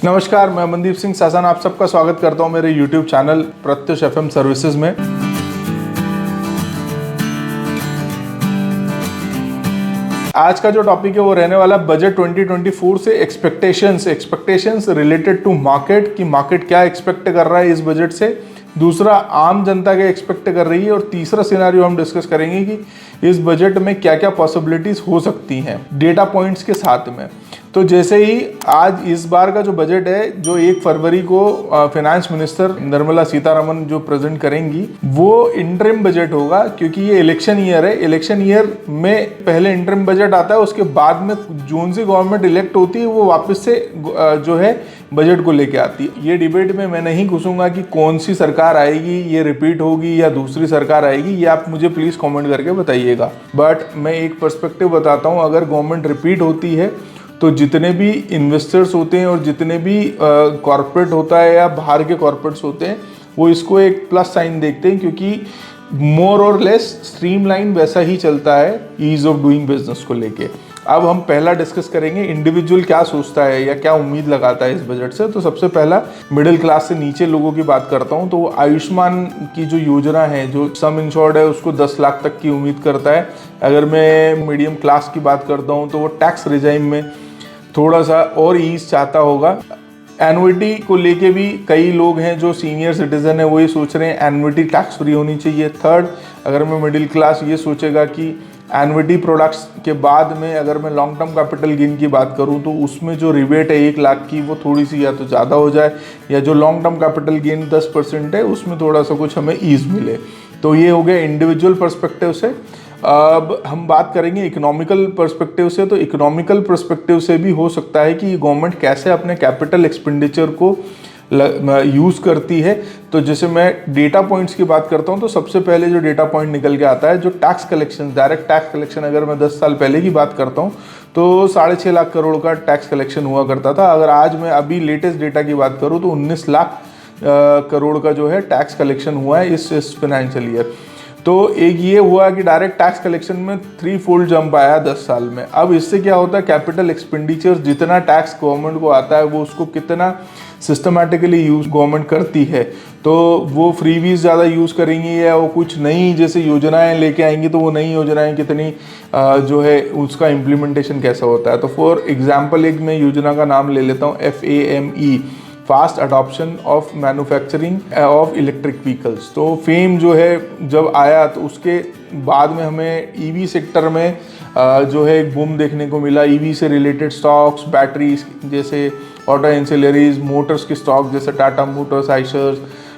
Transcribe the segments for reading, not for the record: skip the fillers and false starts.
नमस्कार, मैं मनदीप सिंह सासान आप सबका स्वागत करता हूं मेरे YouTube channel Pratyush FM services में। आज का जो टॉपिक है वो रहने वाला बजट 2024 से एक्सपेक्टेशंस रिलेटेड टू मार्केट, कि मार्केट क्या एक्सपेक्ट कर रहा है इस बजट से, दूसरा आम जनता क्या एक्सपेक्ट कर रही है, और तीसरा सिनेरियो हम डिस्कस करेंगे कि इस बजट में क्या क्या पॉसिबिलिटीज हो सकती हैं डेटा पॉइंट्स के साथ में। तो जैसे ही आज इस बार का जो बजट है, जो 1 फरवरी को फाइनेंस मिनिस्टर निर्मला सीतारमन जो प्रेजेंट करेंगी, वो इंटरिम बजट होगा, क्योंकि ये इलेक्शन ईयर है। इलेक्शन ईयर में पहले इंटरिम बजट आता है, उसके बाद में जोन सी गवर्नमेंट इलेक्ट होती है, वो वापस से जो है बजट को लेके आती है। ये डिबेट में मैं नहीं घुसूंगा कि कौन सी सरकार आएगी, ये रिपीट होगी या दूसरी सरकार आएगी, ये आप मुझे प्लीज कमेंट करके बताइएगा। बट मैं एक पर्सपेक्टिव बताता हूँ, अगर गवर्नमेंट रिपीट होती है तो जितने भी इन्वेस्टर्स होते हैं और जितने भी कॉर्पोरेट होता है या बाहर के कॉर्पोरेट्स होते हैं, वो इसको एक प्लस साइन देखते हैं, क्योंकि मोर और लेस स्ट्रीमलाइन वैसा ही चलता है ईज ऑफ डूइंग बिजनेस को लेके। अब हम पहला डिस्कस करेंगे इंडिविजुअल क्या सोचता है या क्या उम्मीद लगाता है इस बजट से। तो सबसे पहला मिडिल क्लास से नीचे लोगों की बात करता हूं, तो वो आयुष्मान की जो योजना है, जो सम इंश्योर्ड है, उसको 10 लाख तक की उम्मीद करता है। अगर मैं मीडियम क्लास की बात करता हूं तो वो टैक्स रिजाइम में थोड़ा सा और ईज चाहता होगा। एनुइटी को लेके भी कई लोग हैं जो सीनियर सिटीजन है, वो ये सोच रहे हैं एनुइटी टैक्स फ्री होनी चाहिए। थर्ड, अगर मैं मिडिल क्लास ये सोचेगा कि एनुइटी प्रोडक्ट्स के बाद में अगर मैं लॉन्ग टर्म कैपिटल गेन की बात करूं तो उसमें जो रिबेट है 1 लाख की, वो थोड़ी सी या तो ज़्यादा हो जाए, या जो लॉन्ग टर्म कैपिटल गेन 10% है उसमें थोड़ा सा कुछ हमें ईज मिले। तो ये हो गया इंडिविजुअल पर्सपेक्टिव से। अब हम बात करेंगे इकोनॉमिकल पर्सपेक्टिव से। तो इकोनॉमिकल पर्सपेक्टिव से भी हो सकता है कि गवर्नमेंट कैसे अपने कैपिटल एक्सपेंडिचर को यूज़ करती है। तो जैसे मैं डेटा पॉइंट्स की बात करता हूं, तो सबसे पहले जो डेटा पॉइंट निकल के आता है, जो tax collection, direct tax collection, अगर मैं 10 साल पहले की बात करता हूं तो 6.5 लाख करोड़ का टैक्स कलेक्शन हुआ करता था। अगर आज मैं अभी लेटेस्ट डेटा की बात करूं तो 19 लाख करोड़ का जो है टैक्स कलेक्शन हुआ है इस फाइनेंशियल ईयर। तो एक ये हुआ कि डायरेक्ट टैक्स कलेक्शन में 3-fold जंप आया 10 साल में। अब इससे क्या होता है, कैपिटल एक्सपेंडिचर, जितना टैक्स गवर्नमेंट को आता है वो उसको कितना सिस्टमैटिकली यूज गवर्नमेंट करती है। तो वो फ्रीवीज ज़्यादा यूज़ करेंगी या वो कुछ नई जैसे योजनाएं लेके आएंगी, तो वो नई योजनाएं कितनी जो है उसका इम्प्लीमेंटेशन कैसा होता है। तो फॉर एग्जाम्पल एक मैं योजना का नाम ले लेता हूँ, FAME, fast adoption of manufacturing of electric vehicles. तो फेम जो है जब आया तो उसके बाद में हमें ईवी सेक्टर में जो है एक बूम देखने को मिला। ईवी से रिलेटेड स्टॉक्स, बैटरीज जैसे ऑटो एंसिलरीज, मोटर्स की स्टॉक जैसे टाटा मोटर्स,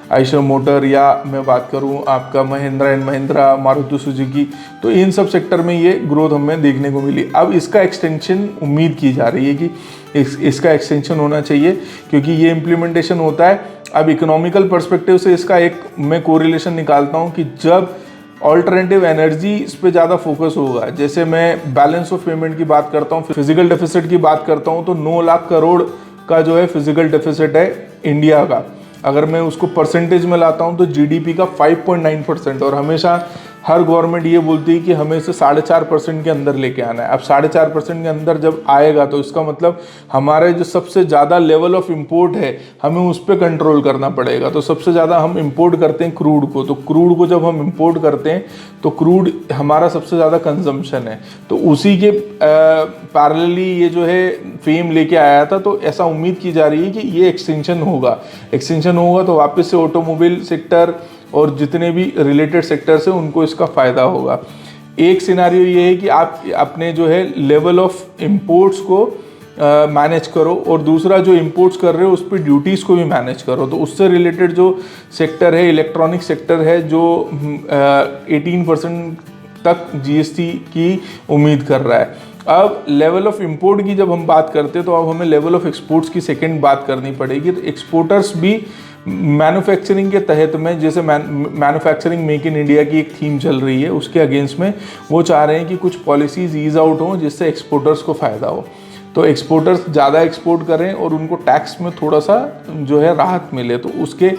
आइशर मोटर, या मैं बात करूं आपका महिंद्रा एंड महिंद्रा, मारुति सुजुकी, तो इन सब सेक्टर में ये ग्रोथ हमें देखने को मिली। अब इसका एक्सटेंशन उम्मीद की जा रही है कि इसका एक्सटेंशन होना चाहिए, क्योंकि ये इम्प्लीमेंटेशन होता है। अब इकोनॉमिकल पर्सपेक्टिव से इसका एक मैं कोरिलेशन निकालता हूँ कि जब ऑल्टरनेटिव एनर्जी इस पे ज़्यादा फोकस होगा, जैसे मैं बैलेंस ऑफ पेमेंट की बात करता हूँ, फिजिकल डेफिसिट की बात करता हूँ, तो 9 लाख करोड़ का जो है फिजिकल डेफिसिट है इंडिया का। अगर मैं उसको परसेंटेज में लाता हूं तो जीडीपी का 5.9%, और हमेशा हर गवर्नमेंट ये बोलती है कि हमें इसे 4.5% के अंदर लेके आना है। अब 4.5% के अंदर जब आएगा तो इसका मतलब हमारे जो सबसे ज़्यादा लेवल ऑफ इम्पोर्ट है, हमें उस पर कंट्रोल करना पड़ेगा। तो सबसे ज़्यादा हम इम्पोर्ट करते हैं क्रूड को, तो क्रूड को जब हम इम्पोर्ट करते हैं तो क्रूड हमारा सबसे ज़्यादा कंजम्पशन है। तो उसी के पैरेलली ये जो है फेम लेके आया था। तो ऐसा उम्मीद की जा रही है कि ये एक्सटेंशन होगा तो वापस से ऑटोमोबाइल सेक्टर और जितने भी रिलेटेड सेक्टर्स हैं उनको इसका फ़ायदा होगा। एक सिनारियो ये है कि आप अपने जो है लेवल ऑफ इंपोर्ट्स को मैनेज करो, और दूसरा जो इंपोर्ट्स कर रहे हो उस पर ड्यूटीज़ को भी मैनेज करो। तो उससे रिलेटेड जो सेक्टर है, इलेक्ट्रॉनिक सेक्टर है, जो 18% तक GST की उम्मीद कर रहा है। अब लेवल ऑफ इंपोर्ट की जब हम बात करते हैं तो अब हमें लेवल ऑफ एक्सपोर्ट्स की सेकंड बात करनी पड़ेगी। तो एक्सपोर्टर्स भी मैन्युफैक्चरिंग के तहत में, जैसे मैन्युफैक्चरिंग मेक इन इंडिया की एक थीम चल रही है, उसके अगेंस्ट में वो चाह रहे हैं कि कुछ पॉलिसीज ईज आउट हों जिससे एक्सपोर्टर्स को फ़ायदा हो। तो एक्सपोर्टर्स ज़्यादा एक्सपोर्ट करें और उनको टैक्स में थोड़ा सा जो है राहत मिले, तो उसके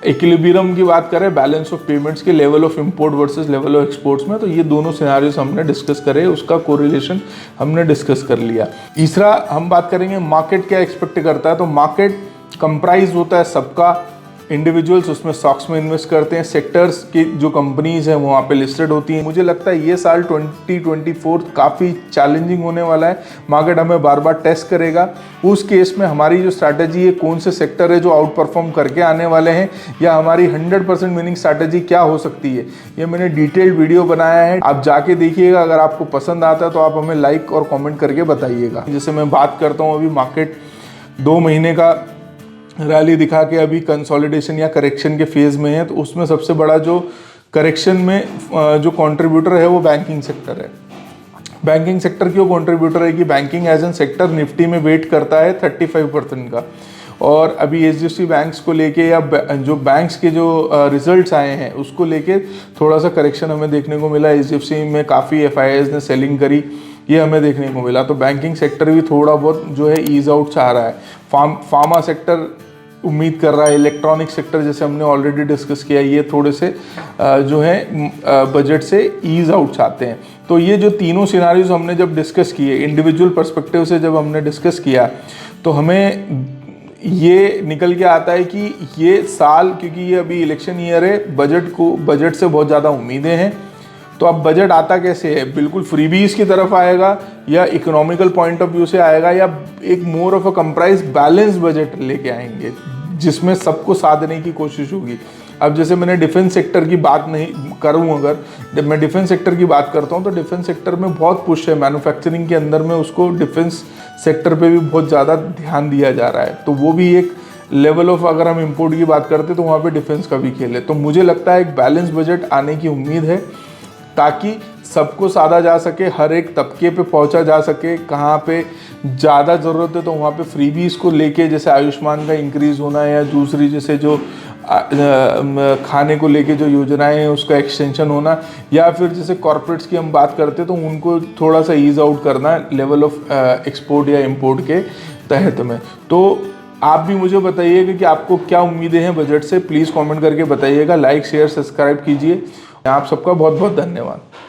इक्विलिब्रियम की बात करें बैलेंस ऑफ पेमेंट्स के, level of import versus level of exports में, तो ये दोनों सिनारियोस हमने डिस्कस करे, उसका कोरिलेशन हमने डिस्कस कर लिया। तीसरा हम बात करेंगे मार्केट क्या एक्सपेक्ट करता है। तो मार्केट कंप्राइज होता है सबका, इंडिविजुअल्स उसमें स्टॉक्स में इन्वेस्ट करते हैं, सेक्टर्स की जो कंपनीज हैं वहाँ पे लिस्टेड होती हैं। मुझे लगता है ये साल 2024 काफ़ी चैलेंजिंग होने वाला है, मार्केट हमें बार बार टेस्ट करेगा। उस केस में हमारी जो स्ट्रैटेजी है, कौन से सेक्टर है जो आउट परफॉर्म करके आने वाले हैं, या हमारी 100% विनिंग स्ट्रैटेजी क्या हो सकती है, ये मैंने डिटेल्ड वीडियो बनाया है, आप जाके देखिएगा। अगर आपको पसंद आता है तो आप हमें लाइक और कॉमेंट करके बताइएगा। जैसे मैं बात करता हूँ, अभी मार्केट 2 महीने का रैली दिखा के अभी कंसोलिडेशन या करेक्शन के फेज़ में है, तो उसमें सबसे बड़ा जो करेक्शन में जो कंट्रीब्यूटर है वो बैंकिंग सेक्टर है। बैंकिंग सेक्टर क्यों कंट्रीब्यूटर है कि banking as an sector Nifty में वेट करता है 35% का, और अभी एचडीएफसी बैंक्स को लेके या जो बैंक्स के जो रिजल्ट्स आए हैं उसको लेके थोड़ा सा करेक्शन हमें देखने को मिला। एचडीएफसी में काफ़ी एफआईआईज ने सेलिंग करी, ये हमें देखने को मिला। तो बैंकिंग सेक्टर भी थोड़ा बहुत जो है ईज आउट चाह रहा है। फार्मा सेक्टर उम्मीद कर रहा है, इलेक्ट्रॉनिक सेक्टर जैसे हमने ऑलरेडी डिस्कस किया, ये थोड़े से जो है बजट से ईज आउट चाहते हैं। तो ये जो तीनों सिनारियोज हमने जब डिस्कस किए, इंडिविजुअल पर्सपेक्टिव से जब हमने डिस्कस किया, तो हमें ये निकल के आता है कि ये साल, क्योंकि ये अभी इलेक्शन ईयर है, बजट से बहुत ज़्यादा उम्मीदें हैं। तो अब बजट आता कैसे है, बिल्कुल फ्रीबीज की तरफ आएगा, या इकोनॉमिकल पॉइंट ऑफ व्यू से आएगा, या एक more of a comprise balance budget लेके आएंगे जिसमें सबको साथ देने की कोशिश होगी। अब जैसे मैंने डिफेंस सेक्टर की बात नहीं करूं, अगर मैं डिफेंस सेक्टर की बात करता हूं तो डिफेंस सेक्टर में बहुत पुश है, मैन्युफैक्चरिंग के अंदर में उसको डिफेंस सेक्टर पे भी बहुत ज़्यादा ध्यान दिया जा रहा है। तो वो भी एक लेवल ऑफ, अगर हम इंपोर्ट की बात करते तो वहाँ पे डिफेंस का भी खेल है। तो मुझे लगता है एक बैलेंस बजट आने की उम्मीद है, ताकि सबको साधा जा सके, हर एक तबके पे पहुंचा जा सके। कहाँ पे ज़्यादा ज़रूरत है तो वहाँ पे फ्रीबीज को लेके, जैसे आयुष्मान का इंक्रीज़ होना, या दूसरी जैसे जो खाने को लेके जो योजनाएं हैं उसका एक्सटेंशन होना, या फिर जैसे कॉर्पोरेट्स की हम बात करते तो उनको थोड़ा सा ईज आउट करना लेवल ऑफ एक्सपोर्ट या इंपोर्ट के तहत में। तो आप भी मुझे बताइएगा कि आपको क्या उम्मीदें हैं बजट से, प्लीज़ कमेंट करके बताइएगा। लाइक शेयर सब्सक्राइब कीजिए। आप सबका बहुत बहुत धन्यवाद।